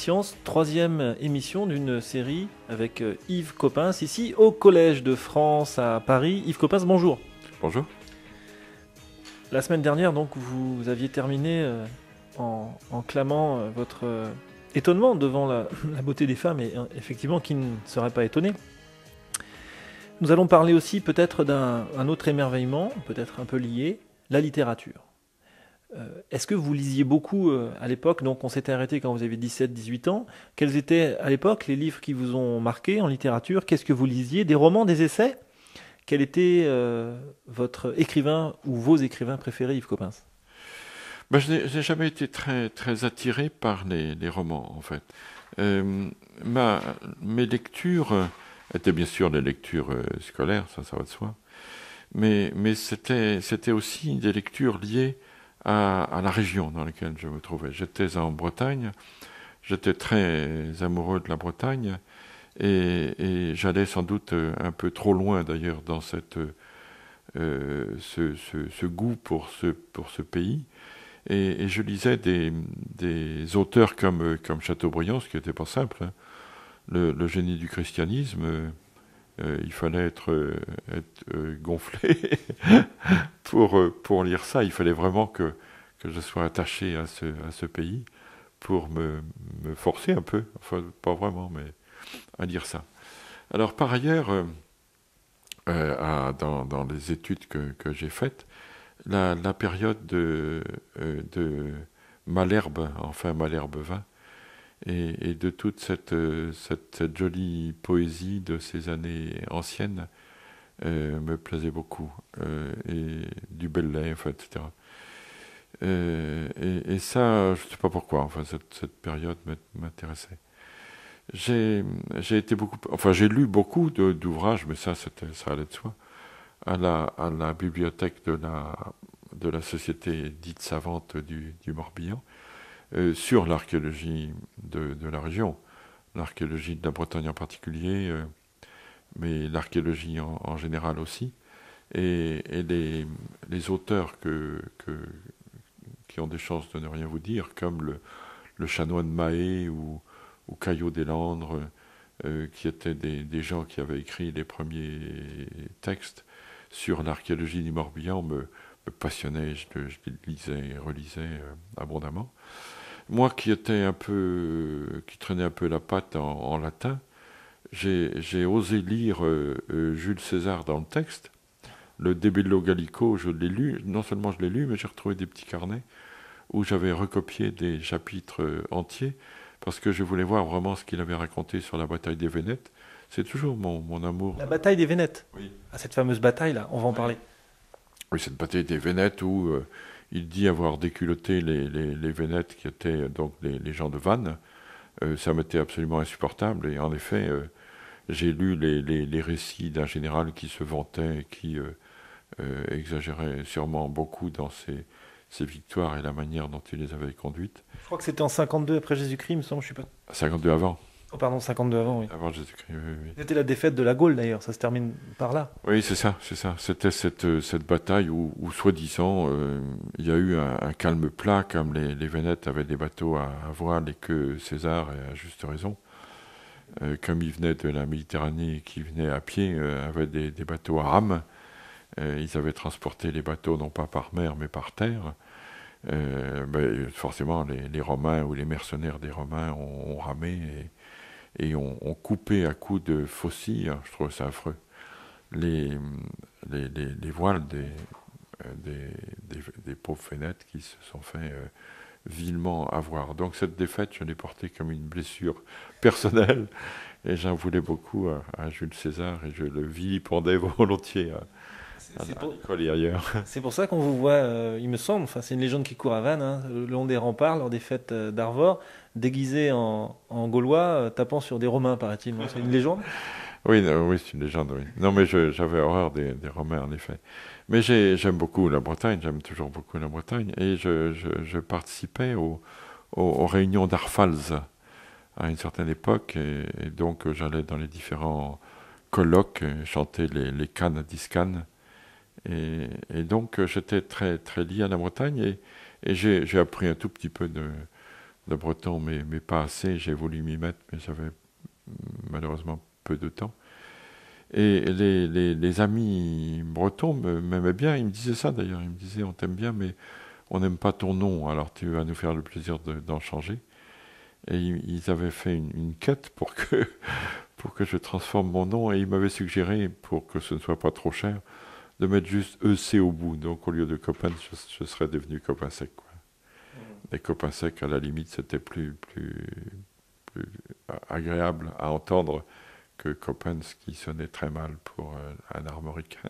Science, troisième émission d'une série avec Yves Coppens, ici au Collège de France à Paris. Yves Coppens, bonjour. Bonjour. La semaine dernière, donc, vous aviez terminé en clamant votre étonnement devant la beauté des femmes, et effectivement, qui ne serait pas étonné. Nous allons parler aussi peut-être d'un autre émerveillement, peut-être un peu lié, la littérature. Est-ce que vous lisiez beaucoup à l'époque? Donc on s'était arrêté quand vous aviez 17-18 ans. Quels étaient à l'époque les livres qui vous ont marqué en littérature? Qu'est-ce que vous lisiez? Des romans, des essais? Quel était votre écrivain ou vos écrivains préférés, Yves Coppens? Je n'ai jamais été très attiré par les romans, en fait. Mes lectures étaient bien sûr des lectures scolaires, ça va de soi, mais c'était aussi des lectures liées à la région dans laquelle je me trouvais. J'étais en Bretagne, j'étais très amoureux de la Bretagne, et j'allais sans doute un peu trop loin d'ailleurs dans ce goût pour ce pays. Et je lisais des auteurs comme Chateaubriand, ce qui n'était pas simple, hein. Le génie du christianisme, il fallait être gonflé pour lire ça. Il fallait vraiment que je sois attaché à ce pays pour me forcer un peu, enfin pas vraiment, mais à lire ça. Alors par ailleurs, dans les études que j'ai faites, la période de Malherbe, enfin Malherbe 20, et de toute cette jolie poésie de ces années anciennes me plaisait beaucoup, et du Bellay, enfin, etc. Et ça, je ne sais pas pourquoi, enfin cette période m'intéressait. J'ai lu beaucoup d'ouvrages, mais ça allait de soi, à la bibliothèque de la société dite savante du Morbihan, sur l'archéologie de la région, l'archéologie de la Bretagne en particulier, mais l'archéologie en général aussi, et les auteurs qui ont des chances de ne rien vous dire, comme le chanoine Mahé ou Caillot des Landres, qui étaient des gens qui avaient écrit les premiers textes sur l'archéologie du Morbihan, me passionnait, je les lisais et relisais abondamment. Moi qui traînais un peu la patte en latin, j'ai osé lire Jules César dans le texte. Le De Bello Gallico, je l'ai lu, non seulement je l'ai lu, mais j'ai retrouvé des petits carnets où j'avais recopié des chapitres entiers, parce que je voulais voir vraiment ce qu'il avait raconté sur la bataille des Vénètes. C'est toujours mon amour. La bataille des Vénètes. Oui. Ah, cette fameuse bataille-là, on va en parler. Oui, cette bataille des Vénètes où il dit avoir déculotté les Vénètes qui étaient donc les gens de Vannes. Ça m'était absolument insupportable. Et en effet, j'ai lu les récits d'un général qui se vantait et qui exagérait sûrement beaucoup dans ses victoires et la manière dont il les avait conduites. Je crois que c'était en 52 après Jésus-Christ, il me semble, je suis pas... 52 avant. Oh pardon, 52 avant, oui. Avant Jésus-Christ, oui. C'était la défaite de la Gaule d'ailleurs, ça se termine par là. Oui, c'est ça. C'était cette bataille où soi-disant, il y a eu un calme plat, comme les Vénètes avaient des bateaux à voile et que César, et à juste raison, comme il venait de la Méditerranée et qu'il venait à pied, avait des bateaux à rames. Ils avaient transporté les bateaux non pas par mer mais par terre. Forcément, les Romains ou les mercenaires des Romains ont ramé et ont coupé à coups de faucilles, je trouve ça affreux, les voiles des pauvres Vénètes qui se sont fait vilement avoir. Donc cette défaite, je l'ai portée comme une blessure personnelle, et j'en voulais beaucoup à Jules César, et je le vilipendais volontiers à l'école et ailleurs. C'est pour ça qu'on vous voit, il me semble, enfin, c'est une légende qui court à Vannes, hein, le long des remparts, lors des fêtes d'Arvor, déguisé en Gaulois, tapant sur des Romains, paraît-il. C'est une légende? Oui, c'est une légende, oui. Non, mais j'avais horreur des Romains, en effet. Mais j'aime beaucoup la Bretagne, j'aime toujours beaucoup la Bretagne, et je participais aux réunions d'Arfals à une certaine époque, et donc j'allais dans les différents colloques, chanter les cannes discanes. Et donc j'étais très, très lié à la Bretagne, et j'ai appris un tout petit peu de breton, mais pas assez. J'ai voulu m'y mettre, mais j'avais malheureusement peu de temps. Et les amis bretons m'aimaient bien. Ils me disaient ça d'ailleurs. Ils me disaient, on t'aime bien, mais on n'aime pas ton nom. Alors tu vas nous faire le plaisir d'en changer. Et ils avaient fait une quête pour que je transforme mon nom. Et ils m'avaient suggéré, pour que ce ne soit pas trop cher, de mettre juste EC au bout. Donc au lieu de Copain, je serais devenu Copain Sec, quoi. Et Copain Sec, à la limite, c'était plus agréable à entendre que Copain, ce qui sonnait très mal pour un armoricain.